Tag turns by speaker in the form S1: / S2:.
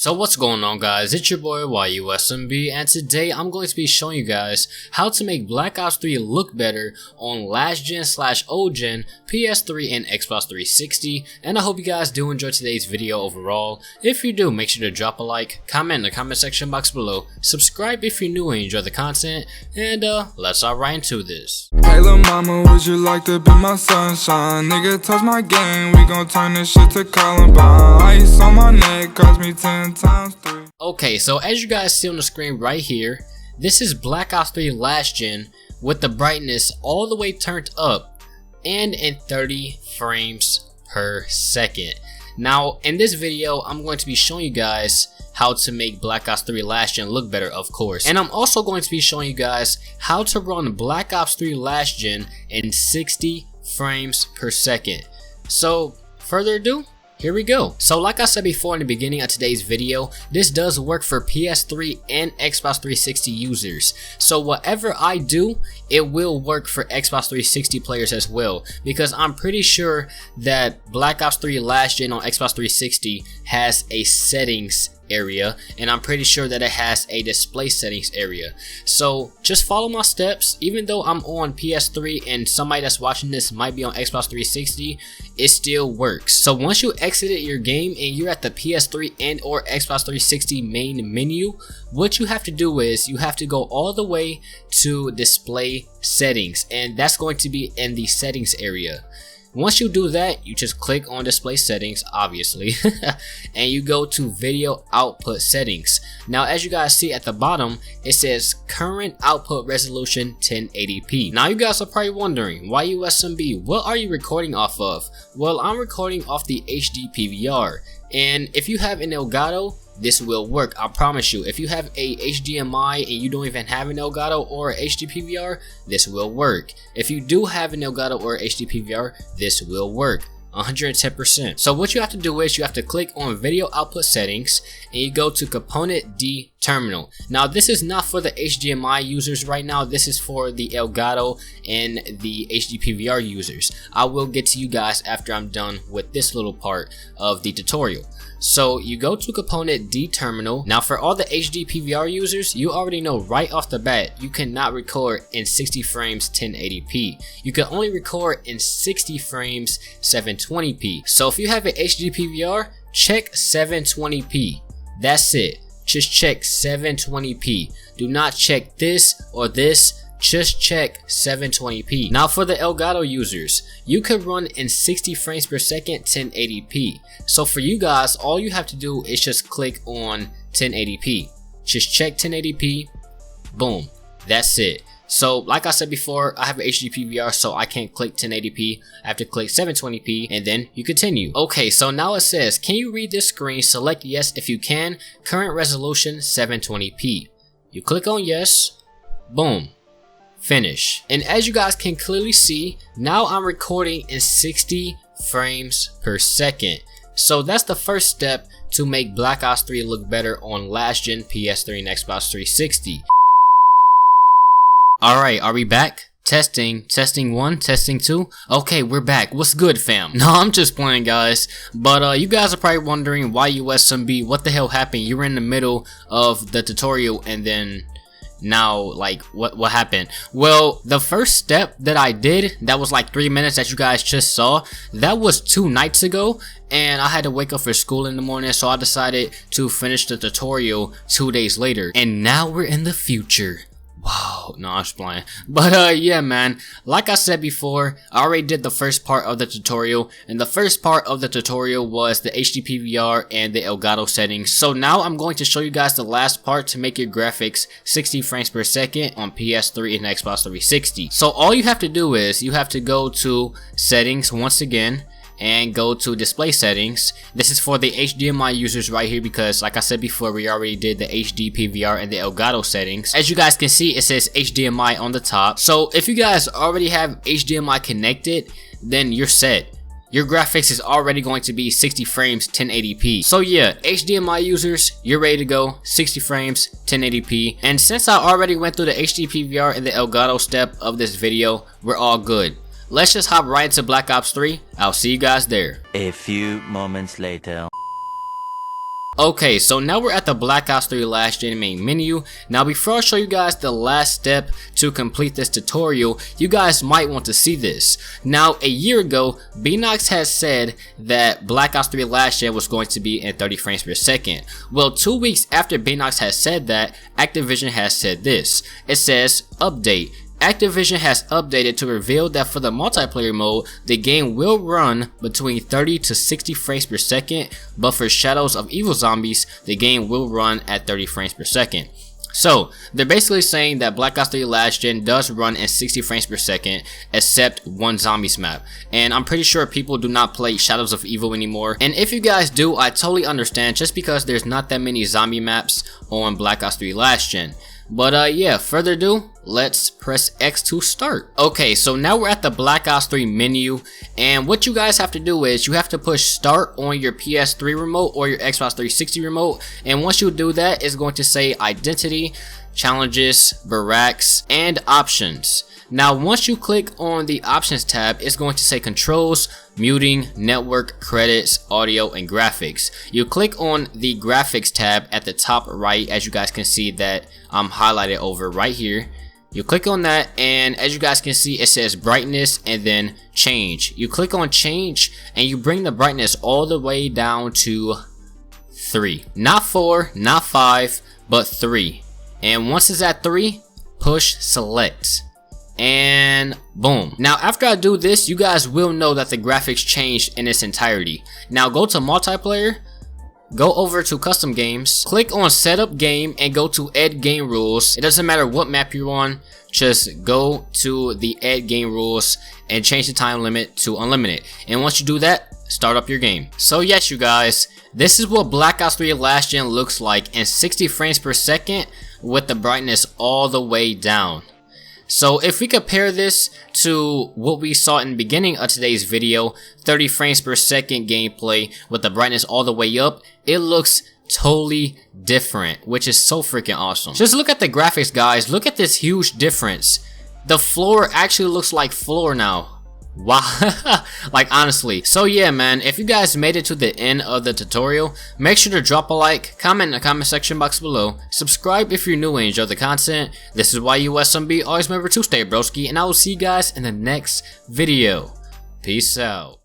S1: So what's going on, guys? It's your boy Y.U.S.M.B, and today I'm going to be showing you guys how to make Black Ops 3 look better on last gen / old gen PS3 and Xbox 360, and I hope you guys do enjoy today's video overall. If you do, make sure to drop a like, comment in the comment section box below, subscribe if you're new and enjoy the content, and let's hop right into this.
S2: Hey lil' mama, would you like to be my sunshine? Nigga, touch my game, we gon' turn this shit to Columbine. Ice on my neck, cost me 10 times 3.
S1: Okay, so as you guys see on the screen right here, this is Black Ops 3 last gen with the brightness all the way turned up and in 30 frames per second. Now in this video, I'm going to be showing you guys how to make Black Ops 3 last gen look better, of course, and I'm also going to be showing you guys how to run Black Ops 3 last gen in 60 frames per second. So further ado, here we go. So like I said before in the beginning of today's video, this does work for PS3 and Xbox 360 users. So whatever I do, it will work for Xbox 360 players as well, because I'm pretty sure that Black Ops 3 last gen on Xbox 360 has a settings area, and I'm pretty sure that it has a display settings area. So just follow my steps. Even though I'm on PS3 and somebody that's watching this might be on Xbox 360, it still works. So once you exited your game and you're at the PS3 and or Xbox 360 main menu, what you have to do is you have to go all the way to display settings, and that's going to be in the settings area. Once you do that, you just click on display settings, obviously, and you go to video output settings. Now as you guys see at the bottom, it says current output resolution 1080p. Now you guys are probably wondering, Y.U.S.M.B, what are you recording off of? Well, I'm recording off the HD PVR, and if you have an Elgato, this will work, I promise you. If you have a HDMI and you don't even have an Elgato or HD PVR, this will work. If you do have an Elgato or HD PVR, this will work 110%. So what you have to do is you have to click on video output settings and you go to component D terminal. Now this is not for the HDMI users right now, this is for the Elgato and the HD PVR users. I will get to you guys after I'm done with this little part of the tutorial. So you go to component D terminal. Now for all the HD PVR users, you already know right off the bat you cannot record in 60 frames 1080p. You can only record in 60 frames 720p. So if you have an HD PVR, check 720p. That's it. Just check 720p. Do not check this or this. Just check 720p. Now for the Elgato users, you can run in 60 frames per second 1080p. So for you guys, all you have to do is just click on 1080p. Just check 1080p. Boom. That's it. So like I said before, I have an HD PVR, so I can't click 1080p. I have to click 720p and then you continue. Okay, so now it says, can you read this screen? Select yes if you can. Current resolution 720p. You click on yes. Boom. Finish. And as you guys can clearly see, now I'm recording in 60 frames per second. So that's the first step to make Black Ops 3 look better on last gen PS3 and Xbox 360. Alright, are we back? Testing 1, testing 2. Okay, we're back. What's good, fam? No, I'm just playing, guys. But you guys are probably wondering, Y.U.S.M.B, what the hell happened? You were in the middle of the tutorial and then now, like, what happened? Well, the first step that I did, that was like 3 minutes that you guys just saw, that was 2 nights ago, and I had to wake up for school in the morning, so I decided to finish the tutorial 2 days later. And now we're in the future. Wow, no, I'm just playing. But yeah, man, like I said before, I already did the first part of the tutorial, and the first part of the tutorial was the HD PVR and the Elgato settings. So now I'm going to show you guys the last part to make your graphics 60 frames per second on PS3 and Xbox 360. So all you have to do is you have to go to settings once again and go to display settings. This is for the HDMI users right here, because like I said before, we already did the HD PVR and the Elgato settings. As you guys can see, it says HDMI on the top. So if you guys already have HDMI connected, then you're set. Your graphics is already going to be 60 frames 1080p. So yeah, HDMI users, you're ready to go. 60 frames 1080p. And since I already went through the HD PVR and the Elgato step of this video, we're all good. Let's just hop right into Black Ops 3. I'll see you guys there.
S3: A few moments later.
S1: Okay, so now we're at the Black Ops 3 Last Gen main menu. Now before I show you guys the last step to complete this tutorial, you guys might want to see this. Now a year ago, Beanox has said that Black Ops 3 Last Gen was going to be in 30 frames per second. Well, 2 weeks after Beanox has said that, Activision has said this. It says, update. Activision has updated to reveal that for the multiplayer mode, the game will run between 30 to 60 frames per second, but for Shadows of Evil Zombies, the game will run at 30 frames per second. So, they're basically saying that Black Ops 3 Last Gen does run in 60 frames per second, except one zombies map. And I'm pretty sure people do not play Shadows of Evil anymore. And if you guys do, I totally understand, just because there's not that many zombie maps on Black Ops 3 Last Gen. But yeah, further ado, let's press X to start. Okay, so now we're at the Black Ops 3 menu, and what you guys have to do is you have to push start on your PS3 remote or your Xbox 360 remote, and once you do that, it's going to say identity, challenges, barracks, and options. Now once you click on the options tab, it's going to say controls, muting, network, credits, audio, and graphics. You click on the graphics tab at the top right, as you guys can see that I'm highlighted over right here. You click on that, and as you guys can see, it says brightness and then change. You click on change and you bring the brightness all the way down to 3. Not 4, not 5, but 3. And once it's at 3, push select. And boom. Now after I do this, you guys will know that the graphics changed in its entirety. Now go to multiplayer, go over to custom games, click on setup game, and go to add game rules. It doesn't matter what map you're on, just go to the add game rules and change the time limit to unlimited. And once you do that, start up your game. So yes, you guys, this is what Black Ops 3 Last Gen looks like in 60 frames per second with the brightness all the way down. So if we compare this to what we saw in the beginning of today's video, 30 frames per second gameplay with the brightness all the way up, it looks totally different, which is so freaking awesome. Just look at the graphics, guys. Look at this huge difference. The floor actually looks like floor now. Wow. Like honestly. So yeah, man, if you guys made it to the end of the tutorial, make sure to drop a like, comment in the comment section box below, subscribe if you're new and enjoy the content. This is Y.U.S.M.B. Always remember to stay broski, and I will see you guys in the next video. Peace out.